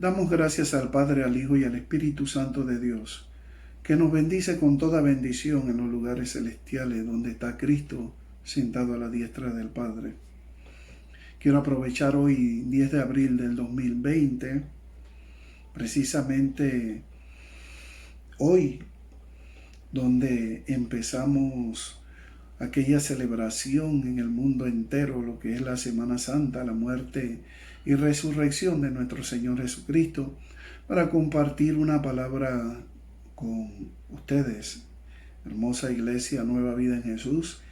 Damos gracias al Padre, al Hijo y al Espíritu Santo de Dios, que nos bendice con toda bendición en los lugares celestiales donde está Cristo sentado a la diestra del Padre. Quiero aprovechar hoy, 10 de abril del 2020, precisamente hoy, donde empezamos aquella celebración en el mundo entero, lo que es la Semana Santa, la muerte y resurrección de nuestro Señor Jesucristo, para compartir una palabra con ustedes, hermosa iglesia, Nueva Vida en Jesús,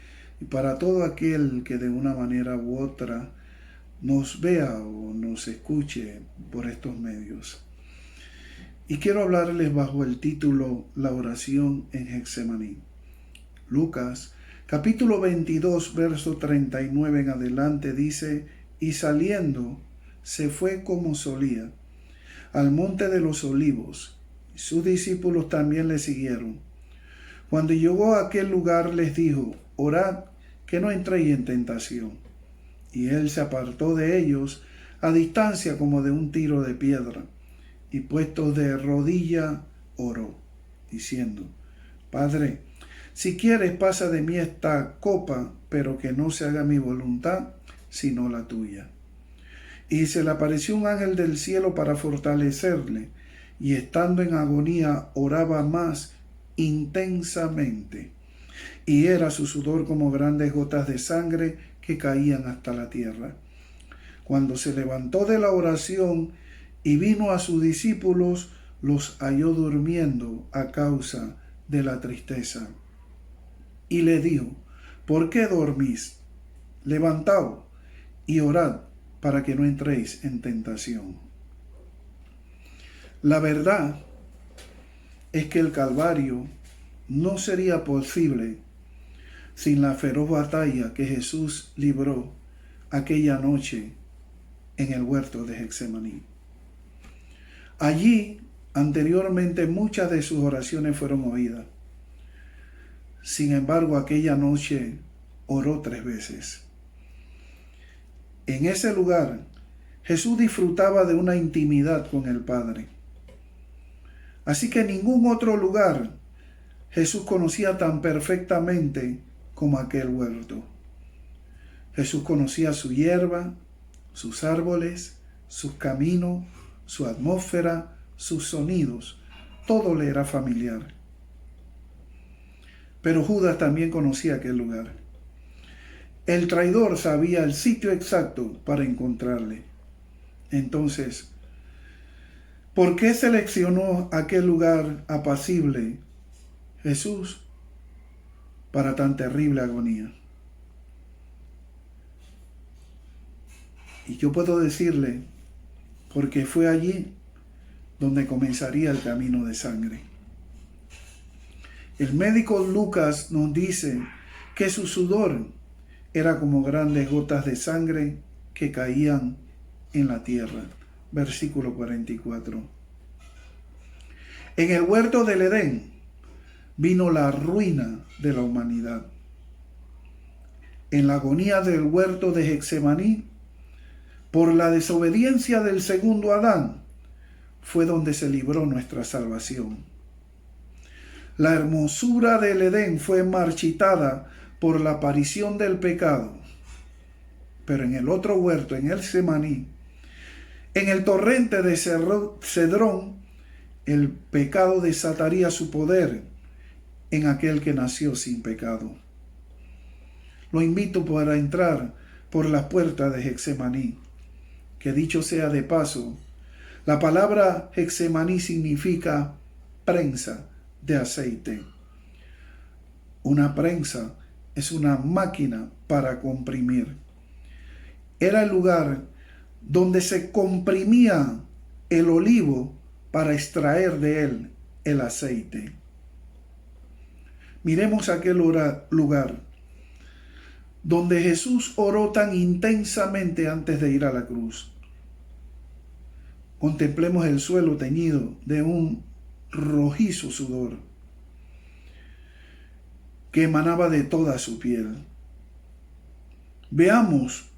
y para todo aquel que de una manera u otra nos vea o nos escuche por estos medios. Y quiero hablarles bajo el título La oración en Getsemaní. Lucas capítulo 22, verso 39 en adelante dice: y saliendo se fue como solía al monte de los olivos, y sus discípulos también le siguieron. Cuando llegó a aquel lugar les dijo: orad que no entréis en tentación. Y él se apartó de ellos a distancia como de un tiro de piedra, y puesto de rodilla oró, diciendo: Padre, si quieres, pasa de mí esta copa, pero que no se haga mi voluntad, sino la tuya. Y se le apareció un ángel del cielo para fortalecerle, y estando en agonía oraba más intensamente, y era su sudor como grandes gotas de sangre que caían hasta la tierra. Cuando se levantó de la oración y vino a sus discípulos, los halló durmiendo a causa de la tristeza. Y le dijo: ¿por qué dormís? Levantaos y orad para que no entréis en tentación. La verdad es que el Calvario no sería posible sin la feroz batalla que Jesús libró aquella noche en el huerto de Getsemaní. Allí, anteriormente, muchas de sus oraciones fueron oídas. Sin embargo, aquella noche oró 3 veces. En ese lugar, Jesús disfrutaba de una intimidad con el Padre. Así que en ningún otro lugar Jesús conocía tan perfectamente como aquel huerto. Jesús conocía su hierba, sus árboles, sus caminos, su atmósfera, sus sonidos. Todo le era familiar. Pero Judas también conocía aquel lugar. El traidor sabía el sitio exacto para encontrarle. Entonces, ¿por qué seleccionó aquel lugar apacible Jesús para tan terrible agonía? Y yo puedo decirle, porque fue allí donde comenzaría el camino de sangre. El médico Lucas nos dice que su sudor era como grandes gotas de sangre que caían en la tierra. Versículo 44. En el huerto del Edén vino la ruina de la humanidad. En la agonía del huerto de Getsemaní, por la desobediencia del segundo Adán, fue donde se libró nuestra salvación. La hermosura del Edén fue marchitada por la aparición del pecado. Pero en el otro huerto, en el Getsemaní, en el torrente de Cedrón, el pecado desataría su poder en aquel que nació sin pecado. Lo invito para entrar por las puertas de Getsemaní, que dicho sea de paso, la palabra Getsemaní significa prensa de aceite. Una prensa es una máquina para comprimir. Era el lugar donde se comprimía el olivo para extraer de él el aceite. Miremos aquel lugar donde Jesús oró tan intensamente antes de ir a la cruz. Contemplemos el suelo teñido de un rojizo sudor que emanaba de toda su piel. Veamos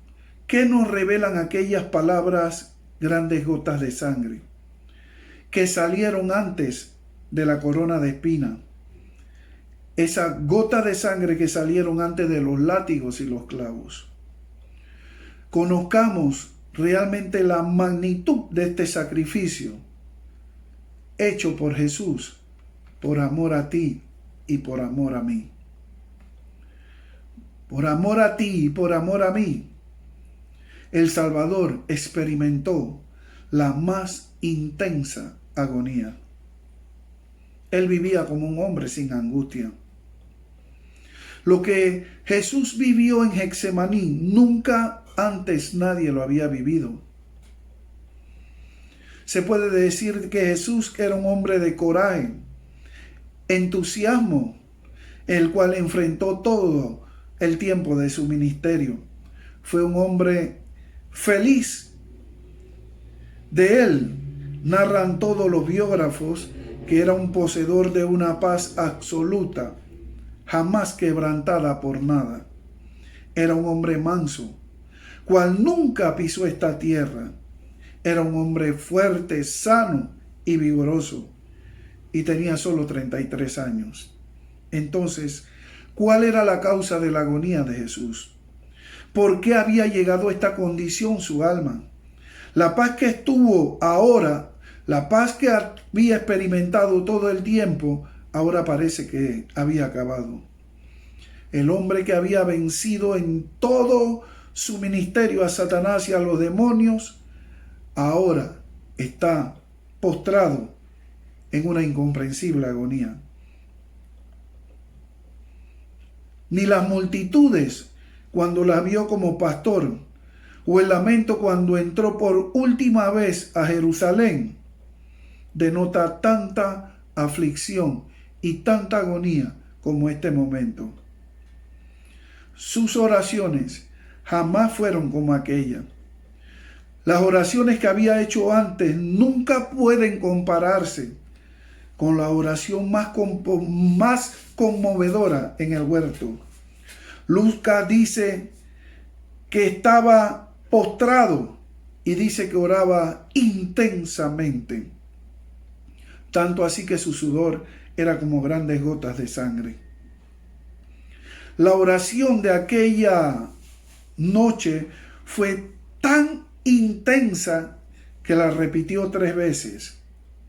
qué nos revelan aquellas palabras, grandes gotas de sangre. que salieron antes de la corona de espina. Esa gota de sangre que salieron antes de los látigos y los clavos. Conozcamos realmente la magnitud de este sacrificio hecho por Jesús, por amor a ti y por amor a mí. Por amor a ti y por amor a mí, el Salvador experimentó la más intensa agonía. Él vivía como un hombre sin angustia. Lo que Jesús vivió en Getsemaní, nunca antes nadie lo había vivido. Se puede decir que Jesús era un hombre de coraje, entusiasmo, el cual enfrentó todo el tiempo de su ministerio. Fue un hombre feliz. De él narran todos los biógrafos que era un poseedor de una paz absoluta, jamás quebrantada por nada. Era un hombre manso, cual nunca pisó esta tierra. Era un hombre fuerte, sano y vigoroso, y tenía solo 33 años. Entonces, ¿cuál era la causa de la agonía de Jesús? ¿Por qué había llegado a esta condición su alma? La paz que estuvo ahora, la paz que había experimentado todo el tiempo, ahora parece que había acabado. El hombre que había vencido en todo su ministerio a Satanás y a los demonios, ahora está postrado en una incomprensible agonía. Ni las multitudes, cuando las vio como pastor, o el lamento cuando entró por última vez a Jerusalén, denota tanta aflicción y tanta agonía como este momento. Sus oraciones jamás fueron como aquella. Las oraciones que había hecho antes nunca pueden compararse con la oración más conmovedora en el huerto. Lucas dice que estaba postrado y dice que oraba intensamente, tanto así que su sudor era como grandes gotas de sangre. La oración de aquella noche fue tan intensa que la repitió 3 veces.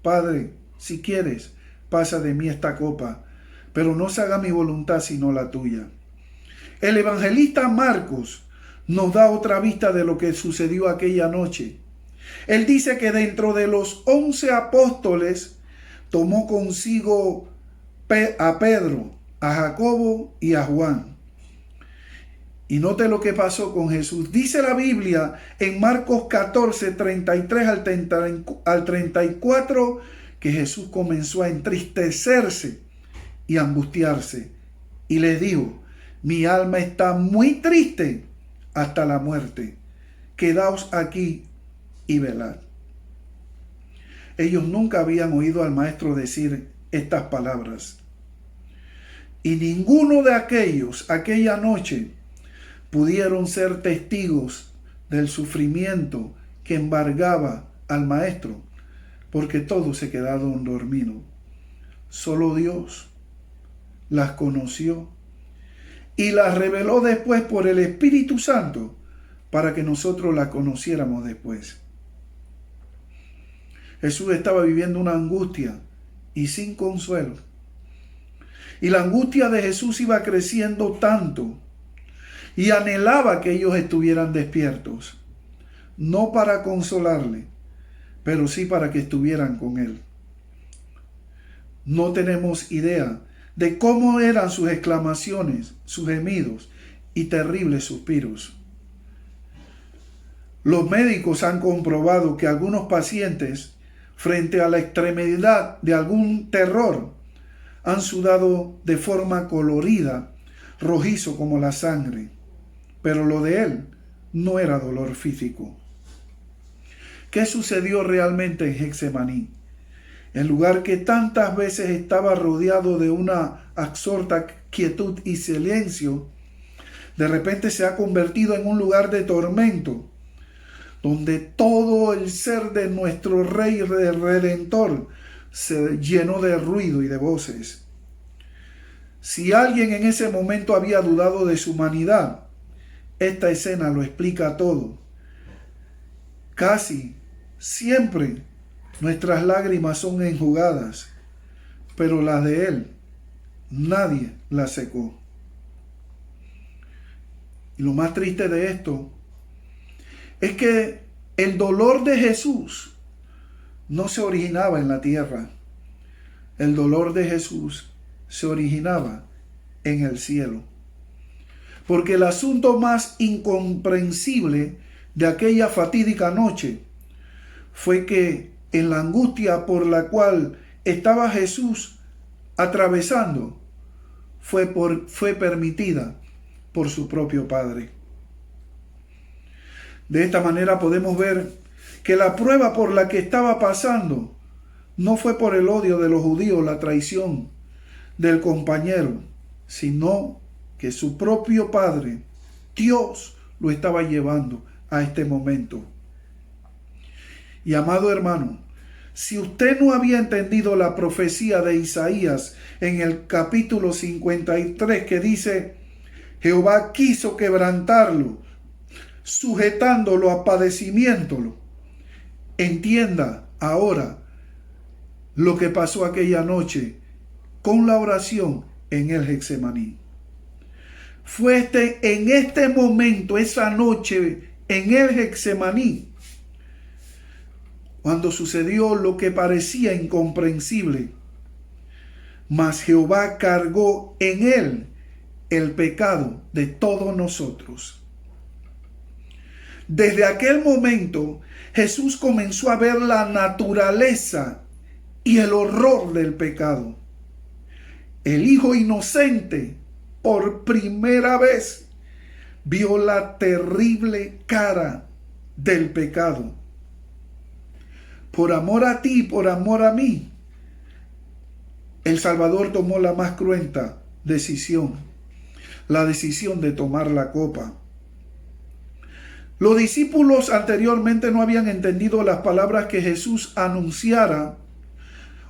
Padre, si quieres, pasa de mí esta copa, pero no se haga mi voluntad sino la tuya. El evangelista Marcos nos da otra vista de lo que sucedió aquella noche. Él dice que dentro de los 11 apóstoles tomó consigo a Pedro, a Jacobo y a Juan. Y note lo que pasó con Jesús. Dice la Biblia en Marcos 14, 33 al 34, que Jesús comenzó a entristecerse y angustiarse. Y les dijo: mi alma está muy triste hasta la muerte. Quedaos aquí y velad. Ellos nunca habían oído al Maestro decir estas palabras. Y ninguno de aquellos, aquella noche, pudieron ser testigos del sufrimiento que embargaba al Maestro, porque todos se quedaron dormidos. Solo Dios las conoció y las reveló después por el Espíritu Santo para que nosotros las conociéramos después. Jesús estaba viviendo una angustia y sin consuelo. Y la angustia de Jesús iba creciendo tanto y anhelaba que ellos estuvieran despiertos, no para consolarle, pero sí para que estuvieran con él. No tenemos idea de cómo eran sus exclamaciones, sus gemidos y terribles suspiros. Los médicos han comprobado que algunos pacientes, frente a la extremidad de algún terror, han sudado de forma colorida, rojizo como la sangre, pero lo de él no era dolor físico. ¿Qué sucedió realmente en Getsemaní? El lugar que tantas veces estaba rodeado de una absorta quietud y silencio, de repente se ha convertido en un lugar de tormento, donde todo el ser de nuestro Rey Redentor se llenó de ruido y de voces. Si alguien en ese momento había dudado de su humanidad, esta escena lo explica todo. Casi siempre nuestras lágrimas son enjugadas, pero las de Él nadie las secó. Y lo más triste de esto es que el dolor de Jesús no se originaba en la tierra. El dolor de Jesús se originaba en el cielo. Porque el asunto más incomprensible de aquella fatídica noche fue que en la angustia por la cual estaba Jesús atravesando fue permitida por su propio Padre. De esta manera podemos ver que la prueba por la que estaba pasando no fue por el odio de los judíos, la traición del compañero, sino que su propio Padre, Dios, lo estaba llevando a este momento. Y amado hermano, si usted no había entendido la profecía de Isaías en el capítulo 53 que dice: Jehová quiso quebrantarlo, sujetándolo a padecimiento, entienda ahora lo que pasó aquella noche con la oración en el Getsemaní. Fue en este momento, esa noche en el Getsemaní, cuando sucedió lo que parecía incomprensible, mas Jehová cargó en él el pecado de todos nosotros. Desde aquel momento, Jesús comenzó a ver la naturaleza y el horror del pecado. El Hijo inocente, por primera vez, vio la terrible cara del pecado. Por amor a ti, por amor a mí, el Salvador tomó la más cruenta decisión, la decisión de tomar la copa. Los discípulos anteriormente no habían entendido las palabras que Jesús anunciara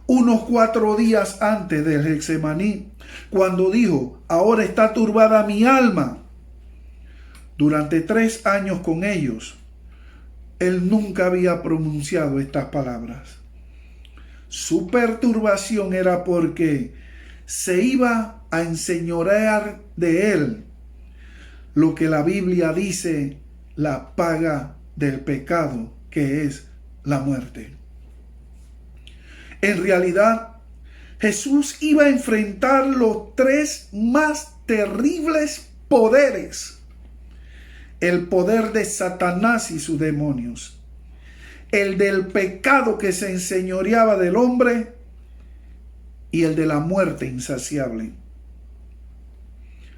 unos 4 días antes del Getsemaní, cuando dijo: ahora está turbada mi alma. Durante 3 años con ellos, Él nunca había pronunciado estas palabras. Su perturbación era porque se iba a enseñorear de Él lo que la Biblia dice, la paga del pecado, que es la muerte. En realidad, Jesús iba a enfrentar los 3 más terribles poderes: el poder de Satanás y sus demonios, el del pecado que se enseñoreaba del hombre y el de la muerte insaciable.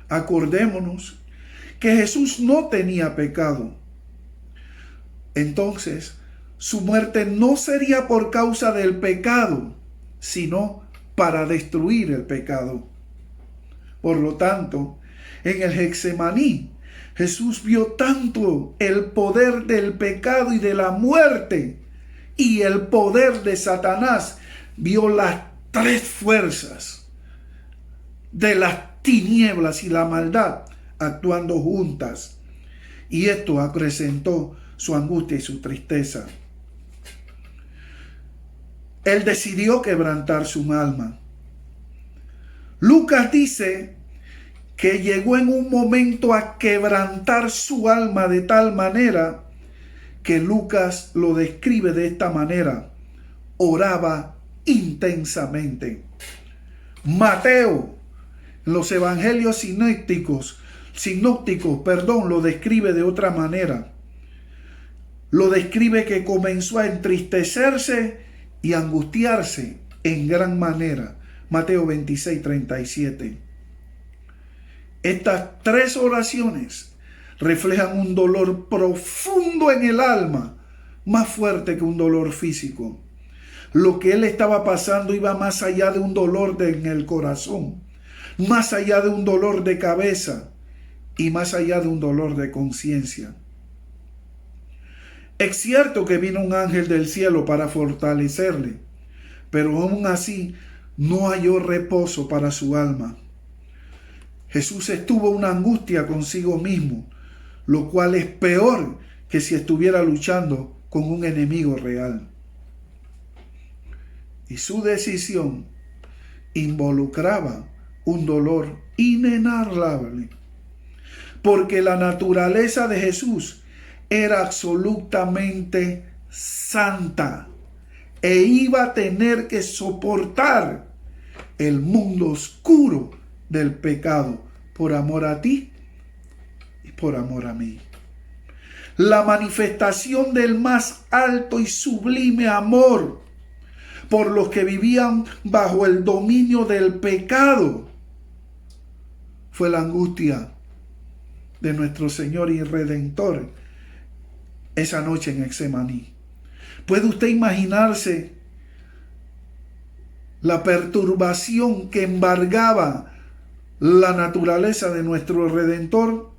Acordémonos que Jesús no tenía pecado. Entonces, su muerte no sería por causa del pecado, sino para destruir el pecado. Por lo tanto, en el Getsemaní, Jesús vio tanto el poder del pecado y de la muerte y el poder de Satanás. Vio las 3 fuerzas de las tinieblas y la maldad actuando juntas. Y esto acrecentó su angustia y su tristeza. Él decidió quebrantar su alma. Lucas dice que llegó en un momento a quebrantar su alma de tal manera que Lucas lo describe de esta manera: oraba intensamente. Mateo, los evangelios sinópticos, lo describe de otra manera. Lo describe que comenzó a entristecerse y angustiarse en gran manera. Mateo 26:37. Estas 3 oraciones reflejan un dolor profundo en el alma, más fuerte que un dolor físico. Lo que él estaba pasando iba más allá de un dolor en el corazón, más allá de un dolor de cabeza y más allá de un dolor de conciencia. Es cierto que vino un ángel del cielo para fortalecerle, pero aún así no halló reposo para su alma. Jesús estuvo en una angustia consigo mismo, lo cual es peor que si estuviera luchando con un enemigo real. Y su decisión involucraba un dolor inenarrable, porque la naturaleza de Jesús era absolutamente santa e iba a tener que soportar el mundo oscuro del pecado por amor a ti y por amor a mí. La manifestación del más alto y sublime amor por los que vivían bajo el dominio del pecado fue la angustia de nuestro Señor y Redentor esa noche en Getsemaní. ¿Puede usted imaginarse la perturbación que embargaba la naturaleza de nuestro Redentor?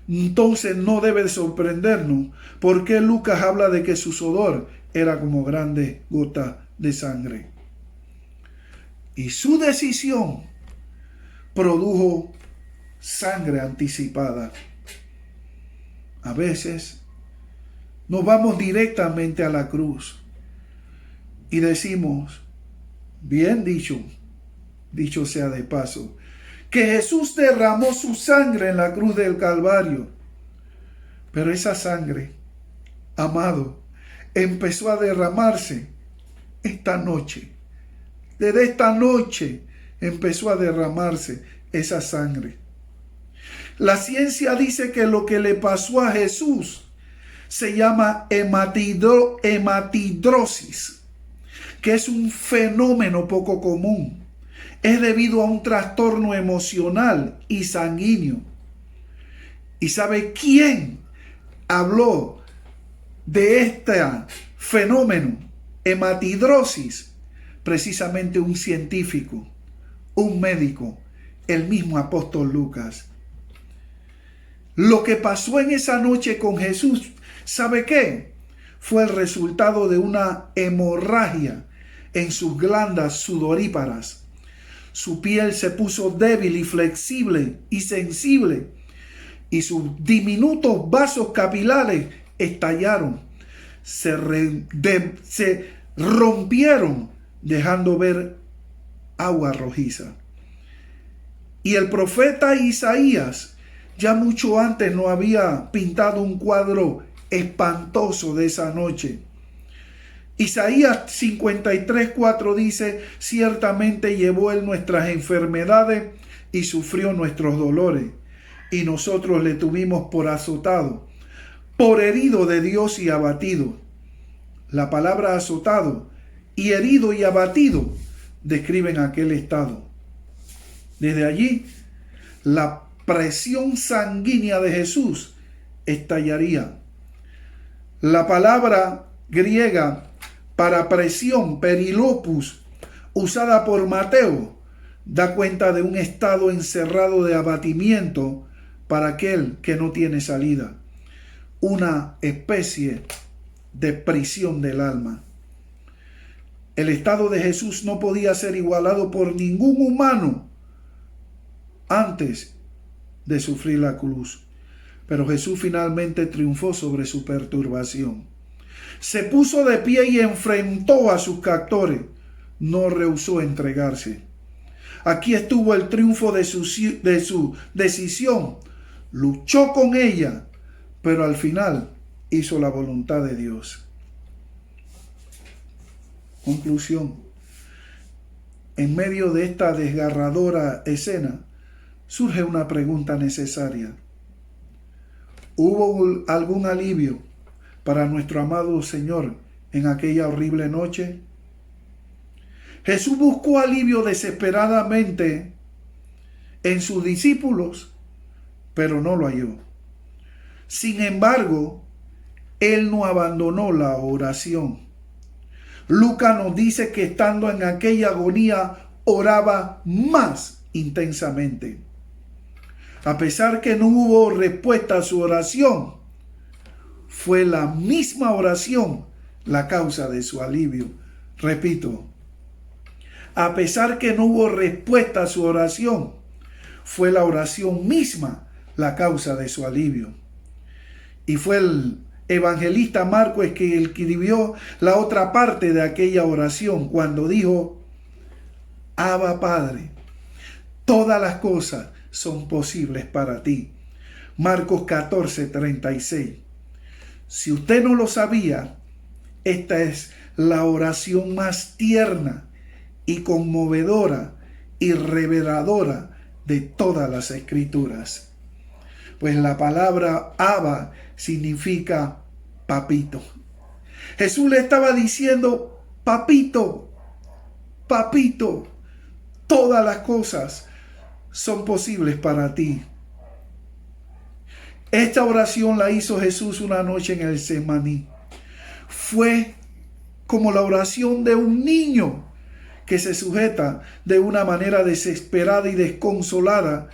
Entonces no debe sorprendernos porque Lucas habla de que su sudor era como grandes gotas de sangre. Y su decisión produjo sangre anticipada. A veces nos vamos directamente a la cruz y decimos, bien dicho, dicho sea de paso, que Jesús derramó su sangre en la cruz del Calvario. Pero esa sangre, amado, empezó a derramarse esta noche. Desde esta noche empezó a derramarse esa sangre. La ciencia dice que lo que le pasó a Jesús se llama hematidrosis, que es un fenómeno poco común. Es debido a un trastorno emocional y sanguíneo. ¿Y sabe quién habló de este fenómeno, hematidrosis? Precisamente un científico, un médico, el mismo apóstol Lucas. Lo que pasó en esa noche con Jesús, ¿sabe qué? Fue el resultado de una hemorragia en sus glándulas sudoríparas. Su piel se puso débil y flexible y sensible, y sus diminutos vasos capilares estallaron, se rompieron, dejando ver agua rojiza. Y el profeta Isaías ya mucho antes no había pintado un cuadro espantoso de esa noche. Isaías 53:4 dice, ciertamente llevó él nuestras enfermedades y sufrió nuestros dolores, y nosotros le tuvimos por azotado, por herido de Dios y abatido. La palabra azotado y herido y abatido describen aquel estado. Desde allí, la presión sanguínea de Jesús estallaría. La palabra griega para presión, perilopus, usada por Mateo, da cuenta de un estado encerrado de abatimiento para aquel que no tiene salida, una especie de prisión del alma. El estado de Jesús no podía ser igualado por ningún humano antes de sufrir la cruz, pero Jesús finalmente triunfó sobre su perturbación. Se puso de pie y enfrentó a sus captores. No rehusó entregarse. Aquí estuvo el triunfo de su decisión. Luchó con ella, pero al final hizo la voluntad de Dios. Conclusión. En medio de esta desgarradora escena, surge una pregunta necesaria. ¿Hubo algún alivio para nuestro amado Señor en aquella horrible noche? Jesús buscó alivio desesperadamente en sus discípulos, pero no lo halló. Sin embargo, Él no abandonó la oración. Lucas nos dice que estando en aquella agonía, oraba más intensamente. A pesar que no hubo respuesta a su oración, fue la misma oración la causa de su alivio. Repito, a pesar que no hubo respuesta a su oración, fue la oración misma la causa de su alivio. Y fue el evangelista Marcos que escribió la otra parte de aquella oración cuando dijo: Abba Padre, todas las cosas son posibles para ti. Marcos 14:36. Si usted no lo sabía, esta es la oración más tierna y conmovedora y reveladora de todas las escrituras. Pues la palabra Abba significa papito. Jesús le estaba diciendo: papito, papito, todas las cosas son posibles para ti. Esta oración la hizo Jesús una noche en el Getsemaní. Fue como la oración de un niño que se sujeta de una manera desesperada y desconsolada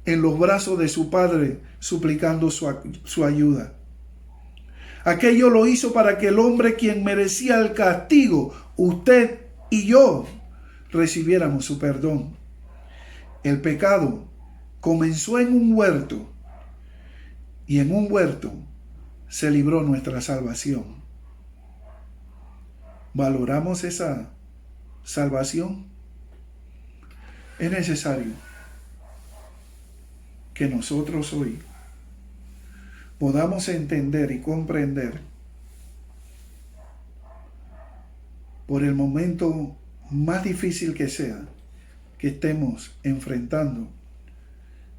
en los brazos de su padre, suplicando su ayuda. Aquello lo hizo para que el hombre quien merecía el castigo, usted y yo, recibiéramos su perdón. El pecado comenzó en un huerto y en un huerto se libró nuestra salvación. ¿Valoramos esa salvación? Es necesario que nosotros hoy podamos entender y comprender, por el momento más difícil que sea que estemos enfrentando,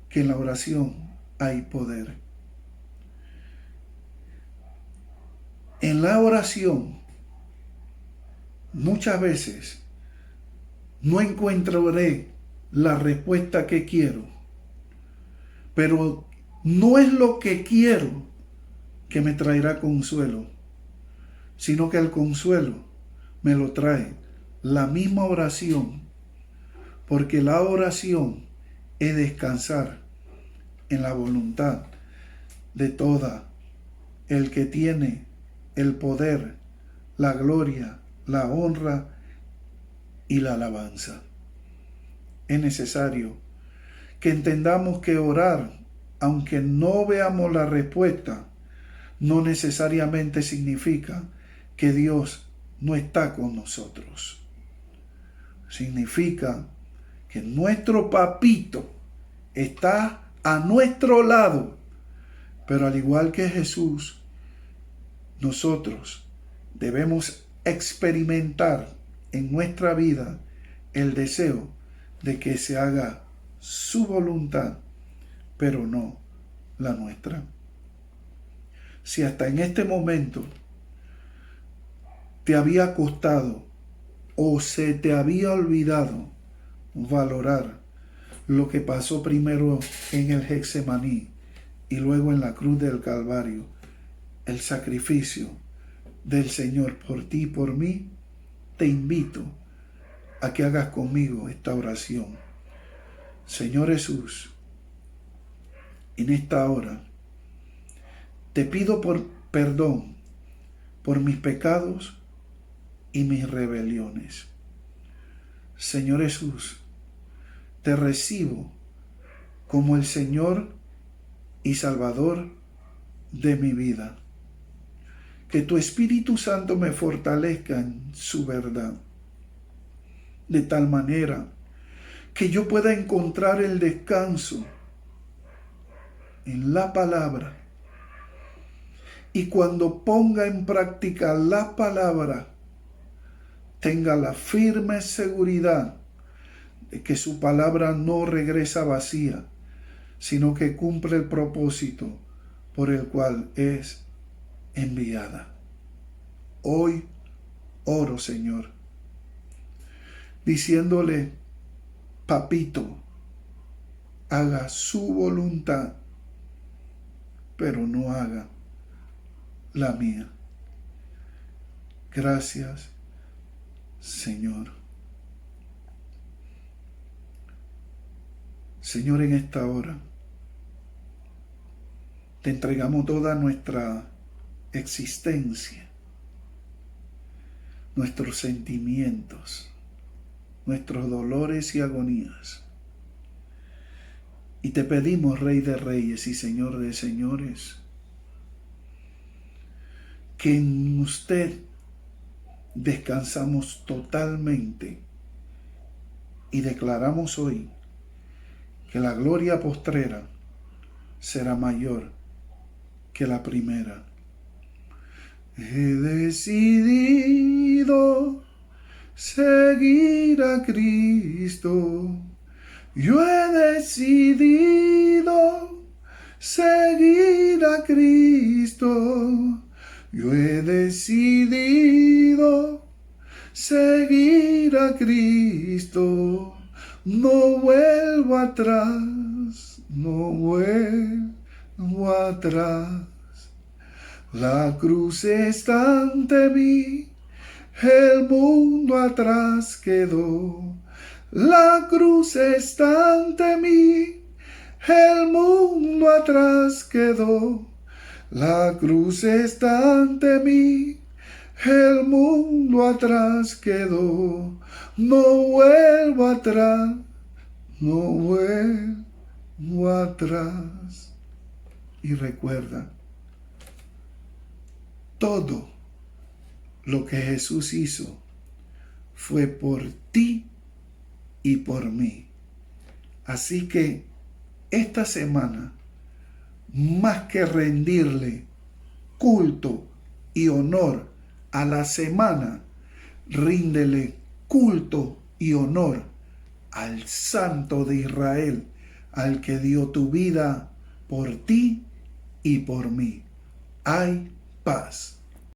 que en la oración hay poder. En la oración, muchas veces no encontraré la respuesta que quiero, pero no es lo que quiero que me traerá consuelo, sino que el consuelo me lo trae la misma oración, porque la oración es descansar en la voluntad de toda el que tiene el poder, la gloria, la honra y la alabanza. Es necesario que entendamos que orar, aunque no veamos la respuesta, no necesariamente significa que Dios no está con nosotros. Significa que nuestro papito está a nuestro lado, pero al igual que Jesús, nosotros debemos experimentar en nuestra vida el deseo de que se haga su voluntad, pero no la nuestra. Si hasta en este momento te había costado o se te había olvidado valorar lo que pasó primero en el Getsemaní y luego en la cruz del Calvario, el sacrificio del Señor por ti y por mí, te invito a que hagas conmigo esta oración. Señor Jesús, en esta hora te pido perdón por mis pecados y mis rebeliones. Señor Jesús, te recibo como el Señor y Salvador de mi vida. Que tu Espíritu Santo me fortalezca en su verdad, de tal manera que yo pueda encontrar el descanso en la palabra. Y cuando ponga en práctica la palabra, tenga la firme seguridad de que su palabra no regresa vacía, sino que cumple el propósito por el cual es enviada. Hoy oro, Señor, diciéndole: papito, haga su voluntad, pero no haga la mía. Gracias, Señor. Señor, en esta hora te entregamos toda nuestra existencia, nuestros sentimientos, nuestros dolores y agonías. Y te pedimos, Rey de Reyes y Señor de Señores, que en usted descansamos totalmente y declaramos hoy que la gloria postrera será mayor que la primera. He decidido seguir a Cristo. Yo he decidido seguir a Cristo. Yo he decidido seguir a Cristo. No vuelvo atrás, no vuelvo atrás. La cruz está ante mí, el mundo atrás quedó. La cruz está ante mí, el mundo atrás quedó. La cruz está ante mí, el mundo atrás quedó. No vuelvo atrás, no vuelvo atrás. Y recuerda, todo lo que Jesús hizo fue por ti y por mí. Así que esta semana, más que rendirle culto y honor a la semana, ríndele culto y honor al Santo de Israel, al que dio tu vida por ti y por mí. Hay paz.